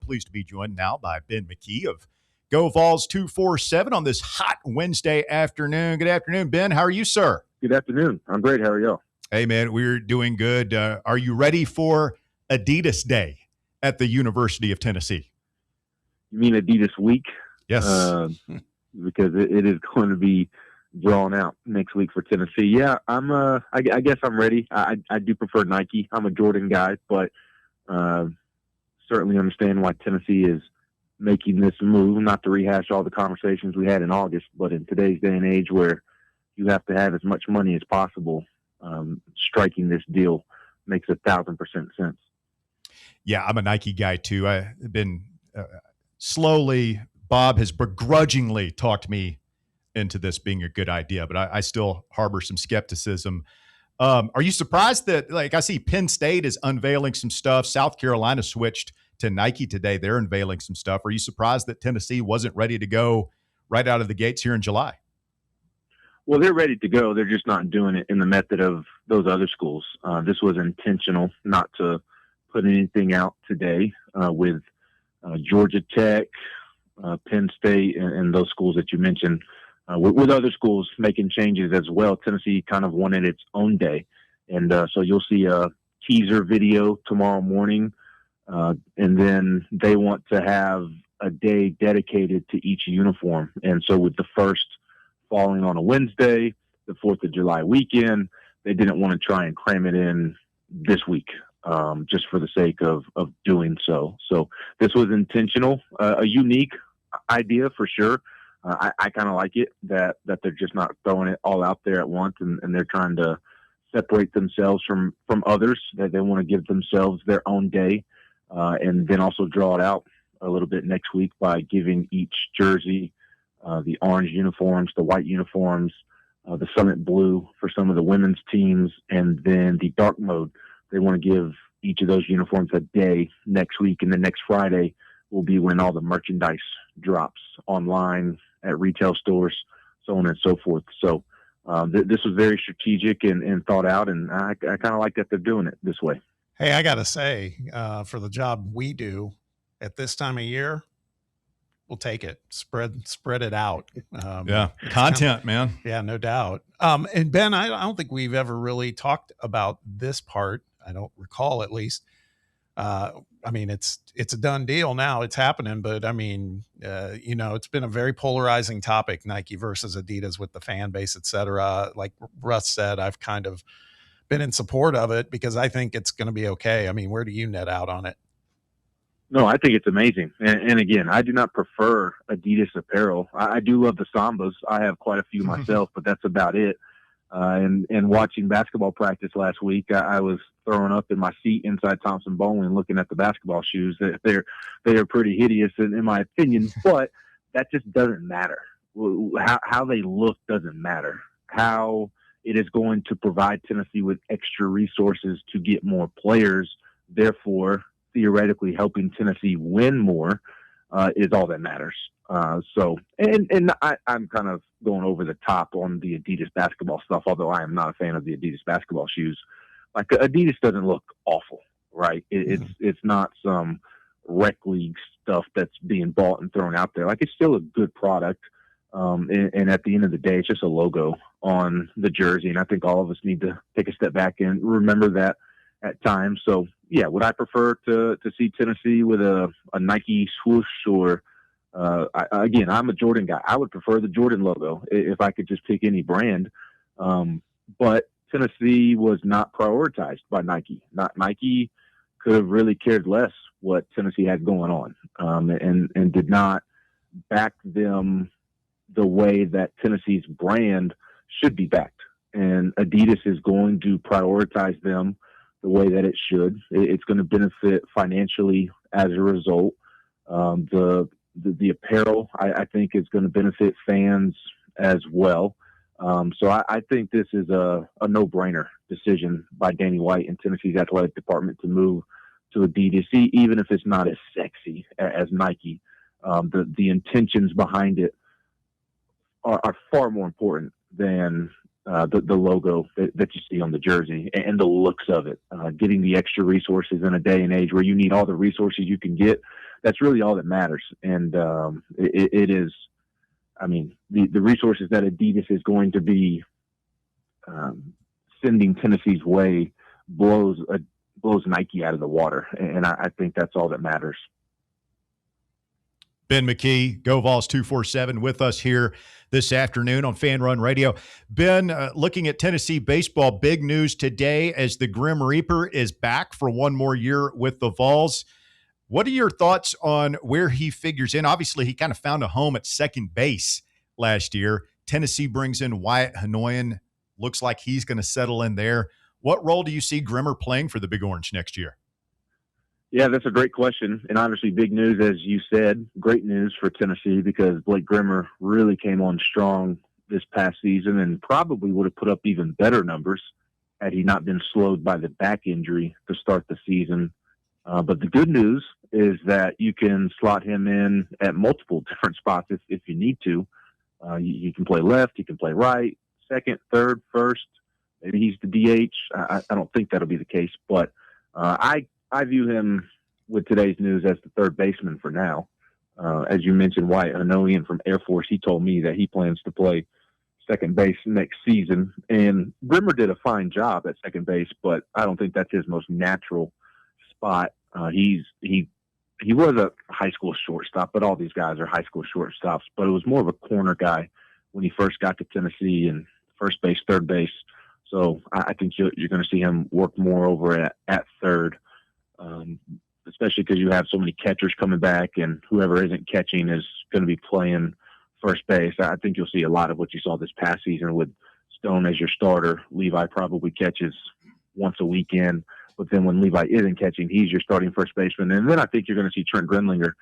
pleased to be joined now by Ben McKee of Go Vols 247 on this hot Wednesday afternoon. Good afternoon, Ben. How are you, sir? Good afternoon. I'm great. How are y'all? Hey, man, we're doing good. Are you ready for Adidas Day at the University of Tennessee? You mean Adidas Week? Yes. Because it is going to be drawn out next week for Tennessee. Yeah, I guess I'm ready. I do prefer Nike. I'm a Jordan guy, but certainly understand why Tennessee is making this move. Not to rehash all the conversations we had in August, but in today's day and age where you have to have as much money as possible, striking this deal makes 1,000% sense. Yeah, I'm a Nike guy too. I've been slowly, Bob has begrudgingly talked me into this being a good idea, but I still harbor some skepticism. Are you surprised that, like, I see Penn State is unveiling some stuff. South Carolina switched to Nike today. They're unveiling some stuff. Are you surprised that Tennessee wasn't ready to go right out of the gates here in July? Well, they're ready to go. They're just not doing it in the method of those other schools. This was intentional not to put anything out today with Georgia Tech, Penn State, and those schools that you mentioned. With other schools making changes as well, Tennessee kind of wanted its own day. And so you'll see a teaser video tomorrow morning, and then they want to have a day dedicated to each uniform. And so with the first falling on a Wednesday, the 4th of July weekend, they didn't want to try and cram it in this week just for the sake of doing so. So this was intentional, a unique idea for sure. I kind of like it that they're just not throwing it all out there at once, and they're trying to separate themselves from others, that they want to give themselves their own day, and then also draw it out a little bit next week by giving each jersey the orange uniforms, the white uniforms, the Summit Blue for some of the women's teams, and then the dark mode. They want to give each of those uniforms a day next week, and then next Friday will be when all the merchandise drops online, at retail stores, so on and so forth. So this was very strategic and thought out, and I kind of like that they're doing it this way. Hey, I got to say, for the job we do at this time of year, we'll take it. Spread it out. Yeah, content, man. Yeah, no doubt. And Ben, I don't think we've ever really talked about this part. I don't recall, at least. I mean, it's a done deal now. It's happening, but I mean, it's been a very polarizing topic, Nike versus Adidas, with the fan base, et cetera. Like Russ said, I've kind of been in support of it because I think it's going to be okay. I mean, where do you net out on it? No, I think it's amazing. And again, I do not prefer Adidas apparel. I do love the Sambas. I have quite a few myself, but that's about it. And watching basketball practice last week, I was throwing up in my seat inside Thompson Bowling looking at the basketball shoes. They are pretty hideous in my opinion, but that just doesn't matter. How they look doesn't matter. How it is going to provide Tennessee with extra resources to get more players, therefore theoretically helping Tennessee win more, is all that matters. So I'm kind of going over the top on the Adidas basketball stuff, although I am not a fan of the Adidas basketball shoes. Like, Adidas doesn't look awful, right? It's not some rec league stuff that's being bought and thrown out there. Like, it's still a good product. And at the end of the day, it's just a logo on the jersey. And I think all of us need to take a step back and remember that at times. So yeah, would I prefer to see Tennessee with a Nike swoosh or, again, I'm a Jordan guy. I would prefer the Jordan logo if I could just pick any brand. But Tennessee was not prioritized by Nike. Nike could have really cared less what Tennessee had going on, and did not back them the way that Tennessee's brand should be backed. And Adidas is going to prioritize them the way that it should. It's going to benefit financially as a result. The apparel, I think, is going to benefit fans as well. So I think this is a no-brainer decision by Danny White and Tennessee's athletic department to move to Adidas, even if it's not as sexy as Nike. The intentions behind it are far more important than the logo that you see on the jersey and the looks of it. Getting the extra resources in a day and age where you need all the resources you can get that's really all that matters. And it is, I mean, the resources that Adidas is going to be sending Tennessee's way blows Nike out of the water. And I think that's all that matters. Ben McKee, Go Vols 247, with us here this afternoon on FanRun Radio. Ben, looking at Tennessee baseball, big news today as the Grim Reaper is back for one more year with the Vols. What are your thoughts on where he figures in? Obviously, he kind of found a home at second base last year. Tennessee brings in Wyatt Hanoyan. Looks like he's going to settle in there. What role do you see Grimmer playing for the Big Orange next year? Yeah, that's a great question. And obviously big news, as you said, great news for Tennessee because Blake Grimmer really came on strong this past season and probably would have put up even better numbers had he not been slowed by the back injury to start the season. But the good news is that you can slot him in at multiple different spots if you need to. You can play left, you can play right, second, third, first. Maybe he's the DH. I don't think that'll be the case, but I view him with today's news as the third baseman for now. As you mentioned, Wyatt Hanoyan from Air Force, he told me that he plans to play second base next season. And Grimmer did a fine job at second base, but I don't think that's his most natural spot. He was a high school shortstop, but all these guys are high school shortstops. But it was more of a corner guy when he first got to Tennessee, and first base, third base. So I think you're going to see him work more over at third. Especially because you have so many catchers coming back and whoever isn't catching is going to be playing first base. I think you'll see a lot of what you saw this past season with Stone as your starter. Levi probably catches once a weekend, but then when Levi isn't catching, he's your starting first baseman. And then I think you're going to see Trent Grenlinger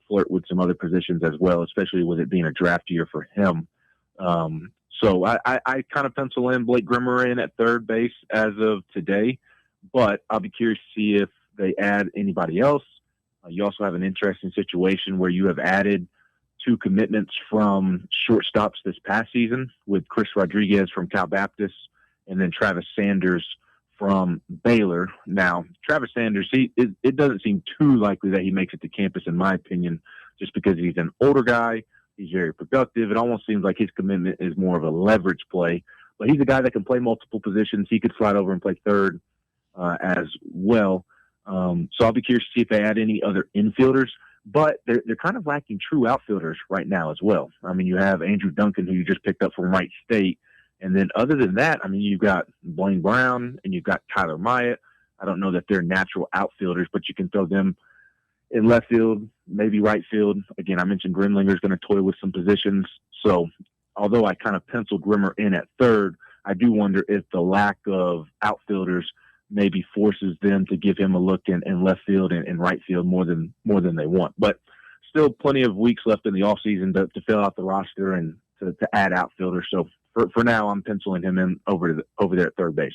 flirt with some other positions as well, especially with it being a draft year for him. So I kind of pencil in Blake Grimmer in at third base as of today, but I'll be curious to see if they add anybody else. You also have an interesting situation where you have added 2 commitments from shortstops this past season with Chris Rodriguez from Cal Baptist and then Travis Sanders from Baylor. Now, Travis Sanders, it doesn't seem too likely that he makes it to campus, in my opinion, just because he's an older guy. He's very productive. It almost seems like his commitment is more of a leverage play. But he's a guy that can play multiple positions. He could slide over and play third as well. So I'll be curious to see if they add any other infielders, but they're kind of lacking true outfielders right now as well. I mean, you have Andrew Duncan, who you just picked up from Wright State. And then other than that, I mean, you've got Blaine Brown and you've got Tyler Myatt. I don't know that they're natural outfielders, but you can throw them in left field, maybe right field. Again, I mentioned Grimlinger is going to toy with some positions. So although I kind of penciled Grimmer in at third, I do wonder if the lack of outfielders maybe forces them to give him a look in left field and right field more than they want. But still plenty of weeks left in the offseason to fill out the roster and to add outfielders. So for now, I'm penciling him in over there at third base.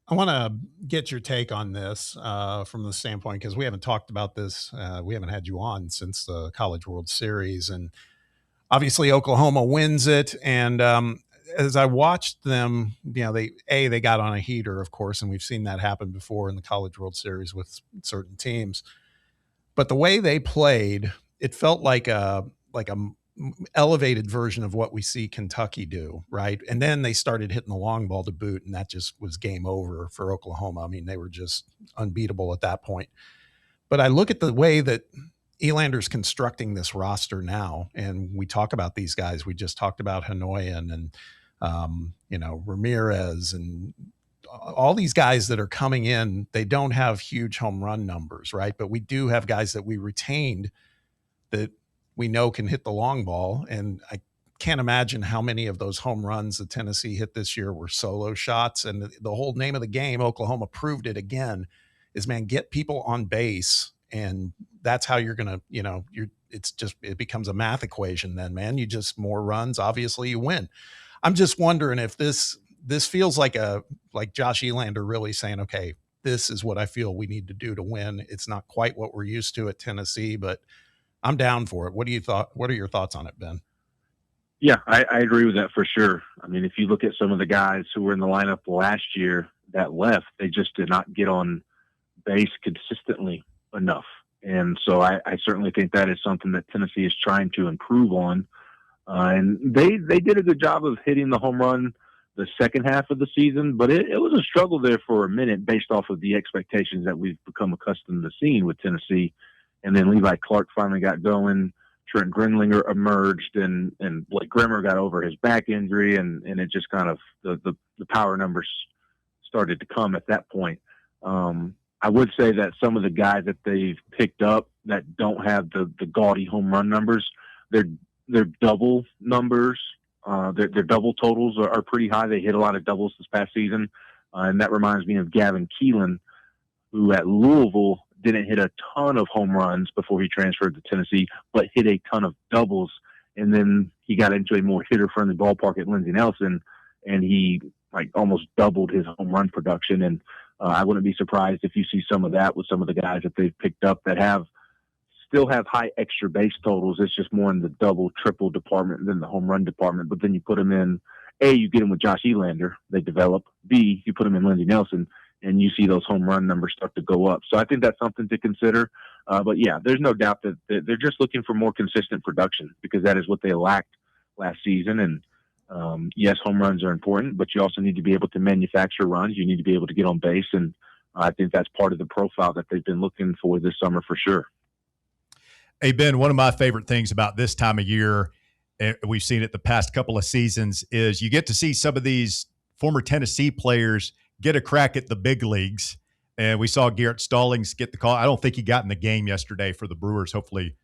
I want to get your take on this from the standpoint, because we haven't talked about this. We haven't had you on since the College World Series. And obviously Oklahoma wins it. And as I watched them, they got on a heater, of course, and we've seen that happen before in the College World Series with certain teams. But the way they played, it felt like a elevated version of what we see Kentucky do, right? And then they started hitting the long ball to boot, and that just was game over for Oklahoma. I mean, they were just unbeatable at that point. But I look at the way that Elander's constructing this roster now, and we talk about these guys. We just talked about Hanoyan and Ramirez and all these guys that are coming in. They don't have huge home run numbers, right? But we do have guys that we retained that we know can hit the long ball. And I can't imagine how many of those home runs that Tennessee hit this year were solo shots. And the whole name of the game, Oklahoma proved it again, is, man, get people on base. And that's how you're going to, it becomes a math equation then, man. You just more runs, obviously you win. I'm just wondering if this feels like Josh Elander really saying, okay, this is what I feel we need to do to win. It's not quite what we're used to at Tennessee, but I'm down for it. What are your thoughts on it, Ben? Yeah, I agree with that for sure. I mean, if you look at some of the guys who were in the lineup last year that left, they just did not get on base consistently enough. And so I certainly think that is something that Tennessee is trying to improve on. And they did a good job of hitting the home run the second half of the season, but it was a struggle there for a minute based off of the expectations that we've become accustomed to seeing with Tennessee. And then Levi Clark finally got going. Trent Grinlinger emerged, and Blake Grimmer got over his back injury, and it just kind of the power numbers started to come at that point. I would say that some of the guys that they've picked up that don't have the gaudy home run numbers, their double numbers, their double totals are pretty high. They hit a lot of doubles this past season, and that reminds me of Gavin Keelan, who at Louisville didn't hit a ton of home runs before he transferred to Tennessee, but hit a ton of doubles. And then he got into a more hitter-friendly ballpark at Lindsey Nelson, and he almost doubled his home run production. And I wouldn't be surprised if you see some of that with some of the guys that they've picked up that still have high extra base totals. It's just more in the double, triple department than the home run department. But then you put them in, A, you get them with Josh Elander, they develop. B, you put them in Lindsey Nelson, and you see those home run numbers start to go up. So I think that's something to consider. But yeah, there's no doubt that they're just looking for more consistent production, because that is what they lacked last season. And yes, home runs are important, but you also need to be able to manufacture runs. You need to be able to get on base. And I think that's part of the profile that they've been looking for this summer for sure. Hey, Ben, one of my favorite things about this time of year, and we've seen it the past couple of seasons, is you get to see some of these former Tennessee players get a crack at the big leagues. And we saw Garrett Stallings get the call. I don't think he got in the game yesterday for the Brewers. Hopefully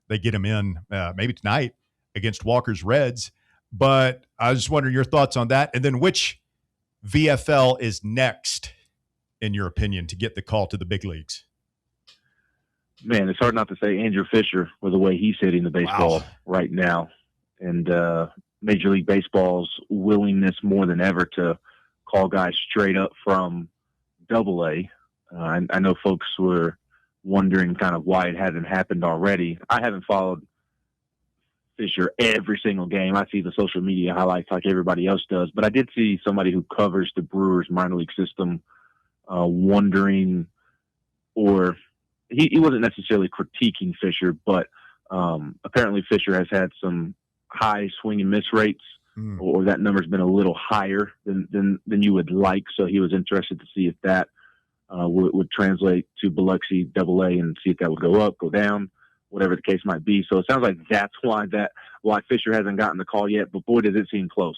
they get him in maybe tonight against Walker's Reds. But I was just wondering your thoughts on that. And then which VFL is next, in your opinion, to get the call to the big leagues? Man, it's hard not to say Andrew Fisher with the way he's hitting the baseball right now. And Major League Baseball's willingness more than ever to call guys straight up from Double-A. I know folks were wondering kind of why it hasn't happened already. I haven't followed Fisher every single game. I see the social media highlights like everybody else does, but I did see somebody who covers the Brewers minor league system wondering, or he wasn't necessarily critiquing Fisher, but apparently Fisher has had some high swing and miss rates, or that number's been a little higher than you would like. So he was interested to see if that would translate to Biloxi Double-A, and see if that would go up, go down, whatever the case might be. So it sounds like that's why Fisher hasn't gotten the call yet, but boy, does it seem close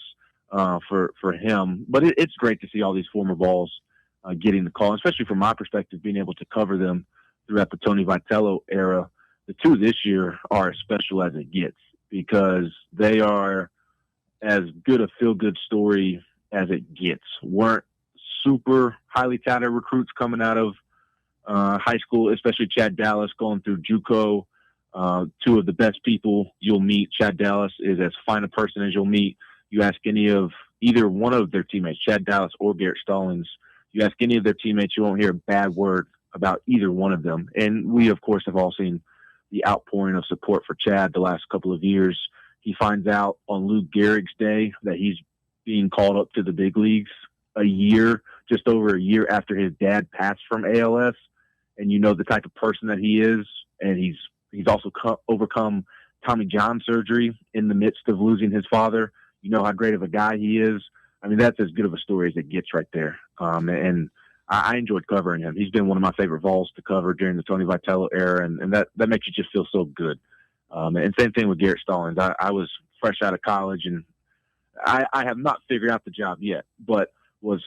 for him. But it's great to see all these former Vols getting the call, especially from my perspective, being able to cover them throughout the Tony Vitello era. The two this year are as special as it gets, because they are as good a feel-good story as it gets. Weren't super highly touted recruits coming out of high school, especially Chad Dallas going through JUCO. Two of the best people you'll meet. Chad Dallas is as fine a person as you'll meet. You ask any of either one of their teammates, Chad Dallas or Garrett Stallings, you ask any of their teammates, you won't hear a bad word about either one of them. And we, of course, have all seen the outpouring of support for Chad the last couple of years. He finds out on Lou Gehrig's day that he's being called up to the big leagues just over a year after his dad passed from ALS. And you know the type of person that he is. And he's also overcome Tommy John surgery in the midst of losing his father. You know how great of a guy he is. I mean, that's as good of a story as it gets right there. And I enjoyed covering him. He's been one of my favorite Vols to cover during the Tony Vitello era, and that makes you just feel so good. And same thing with Garrett Stallings. I was fresh out of college, and I have not figured out the job yet, but was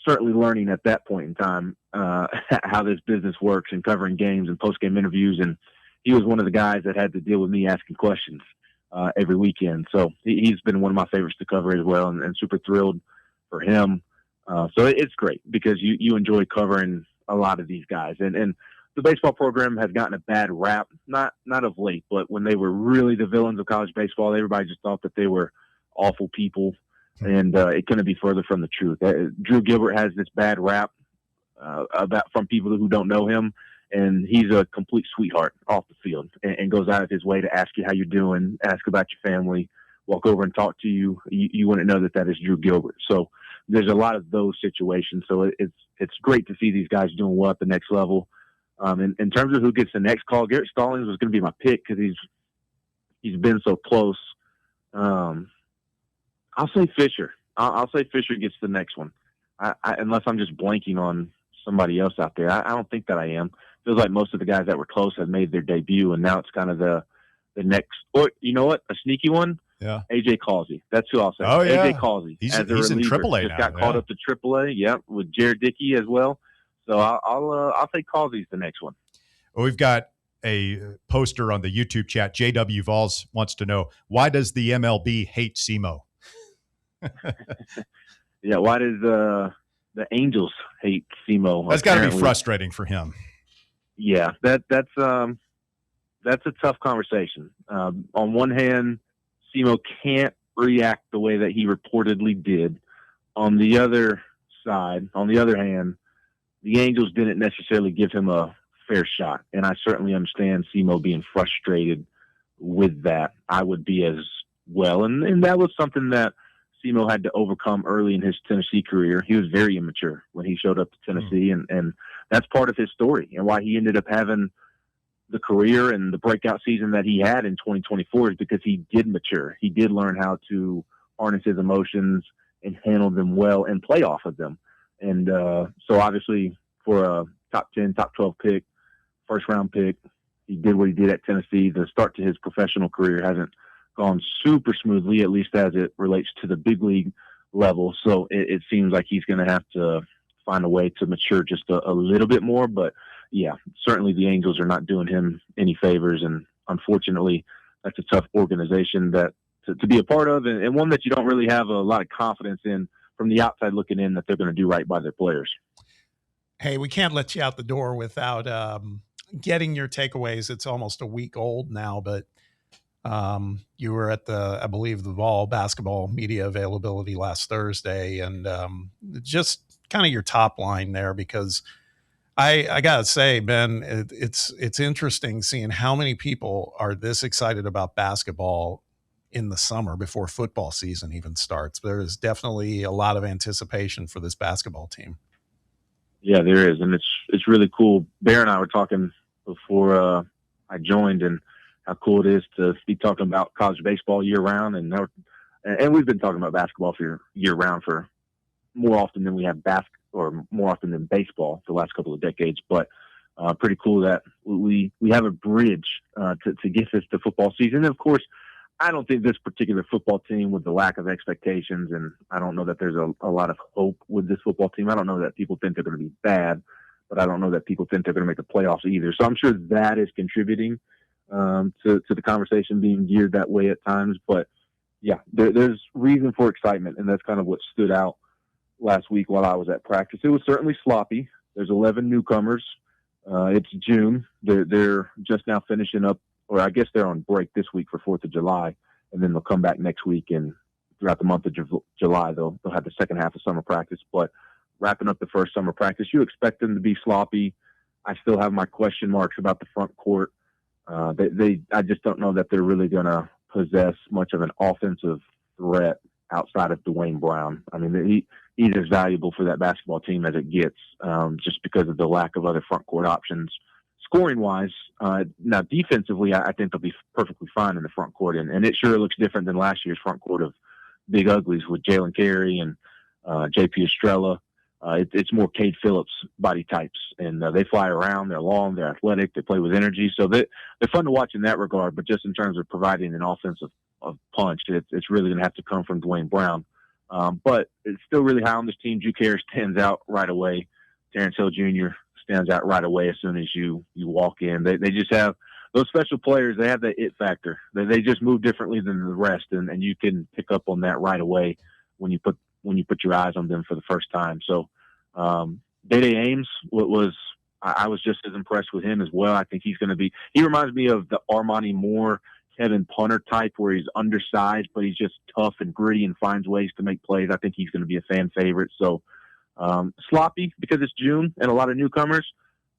certainly learning at that point in time how this business works, and covering games and post-game interviews. And he was one of the guys that had to deal with me asking questions every weekend. So he's been one of my favorites to cover as well, and super thrilled for him. So it's great, because you enjoy covering a lot of these guys. And the baseball program has gotten a bad rap, not of late, but when they were really the villains of college baseball, everybody just thought that they were awful people. And it couldn't be further from the truth. Drew Gilbert has this bad rap from people who don't know him, and he's a complete sweetheart off the field, and goes out of his way to ask you how you're doing, ask about your family, walk over and talk to you. You wouldn't know that is Drew Gilbert. So there's a lot of those situations. So it's great to see these guys doing well at the next level. In terms of who gets the next call, Garrett Stallings was going to be my pick because he's been so close. I'll say Fisher. I'll say Fisher gets the next one. Unless I'm just blanking on somebody else out there. I don't think that I am. Feels like most of the guys that were close have made their debut, and now it's kind of the next. Or you know what? A sneaky one. Yeah. AJ Causey. That's who I'll say. Oh, yeah. AJ Causey. He's as a in reliever. AAA Just now. got called up to AAA. Yep, with Jared Dickey as well. So I'll say Causey's the next one. Well, we've got a poster on the YouTube chat. JW Vols wants to know, why does the MLB hate SEMO? Yeah, why does the Angels hate SEMO? That's got to be frustrating for him. Yeah, that's a tough conversation. On one hand, SEMO can't react the way that he reportedly did. On the other hand, the Angels didn't necessarily give him a fair shot, and I certainly understand SEMO being frustrated with that. I would be as well, and that was something that SEMO had to overcome early in his Tennessee career. He was very immature when he showed up to Tennessee, and that's part of his story and why he ended up having the career and the breakout season that he had in 2024 is because he did mature. He did learn how to harness his emotions and handle them well and play off of them. And so obviously for a top 10, top 12 pick, first round pick, he did what he did at Tennessee. The start to his professional career hasn't gone super smoothly, at least as it relates to the big league level. So it seems like he's going to have to find a way to mature just a little bit more. But yeah, certainly the Angels are not doing him any favors. And unfortunately, that's a tough organization that to be a part of, and one that you don't really have a lot of confidence in from the outside looking in that they're going to do right by their players. Hey, we can't let you out the door without getting your takeaways. It's almost a week old now, but you were at I believe the Vol basketball media availability last Thursday, and just kind of your top line there, because I gotta say, Ben, it's interesting seeing how many people are this excited about basketball in the summer before football season even starts. There is definitely a lot of anticipation for this basketball team. Yeah, there is, and it's really cool. Bear and I were talking before I joined, and how cool it is to be talking about college baseball year round, and we've been talking about basketball for year round for more often than we have more often than baseball the last couple of decades. But pretty cool that we have a bridge to get us to football season. And of course, I don't think this particular football team, with the lack of expectations, and I don't know that there's a lot of hope with this football team. I don't know that people think they're going to be bad, but I don't know that people think they're going to make the playoffs either. So I'm sure that is contributing to the conversation being geared that way at times. But yeah, there's reason for excitement, and that's kind of what stood out last week while I was at practice. It was certainly sloppy. There's 11 newcomers. It's June. They're just now finishing up, or I guess they're on break this week for 4th of July, and then they'll come back next week, and throughout the month of July, they'll have the second half of summer practice. But wrapping up the first summer practice, you expect them to be sloppy. I still have my question marks about the front court. I just don't know that they're really going to possess much of an offensive threat outside of Dwayne Brown. I mean, he's as valuable for that basketball team as it gets, just because of the lack of other front court options. Scoring wise, now defensively, I think they'll be perfectly fine in the front court, and it sure looks different than last year's front court of big uglies with Jalen Carey and JP Estrella. It's more Cade Phillips body types, and they fly around. They're long, they're athletic, they play with energy, so they're fun to watch in that regard. But just in terms of providing an offensive punch, it's really going to have to come from Dwayne Brown. But it's still really high on this team. Drew Carey stands out right away. Terrence Hill Jr. stands out right away as soon as you walk in. They just have those special players. They have that it factor. They just move differently than the rest, and you can pick up on that right away when you put your eyes on them for the first time. So Day Ames I was just as impressed with him as well. I think he's going to be. He reminds me of the Armani Moore, Kevin Punter type, where he's undersized, but he's just tough and gritty and finds ways to make plays. I think he's going to be a fan favorite. So sloppy because it's June and a lot of newcomers.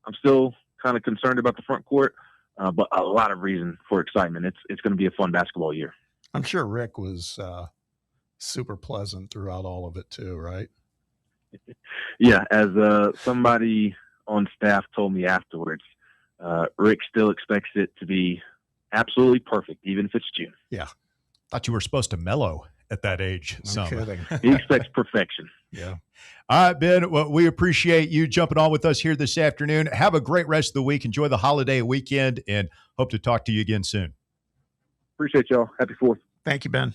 I'm still kind of concerned about the front court, but a lot of reason for excitement. It's going to be a fun basketball year. I'm sure Rick was super pleasant throughout all of it too, right? Yeah, as somebody on staff told me afterwards, Rick still expects it to be absolutely perfect, even if it's June. Yeah. Thought you were supposed to mellow at that age. No kidding. He expects perfection. Yeah. All right, Ben, well, we appreciate you jumping on with us here this afternoon. Have a great rest of the week. Enjoy the holiday weekend, and hope to talk to you again soon. Appreciate y'all. Happy 4th. Thank you, Ben.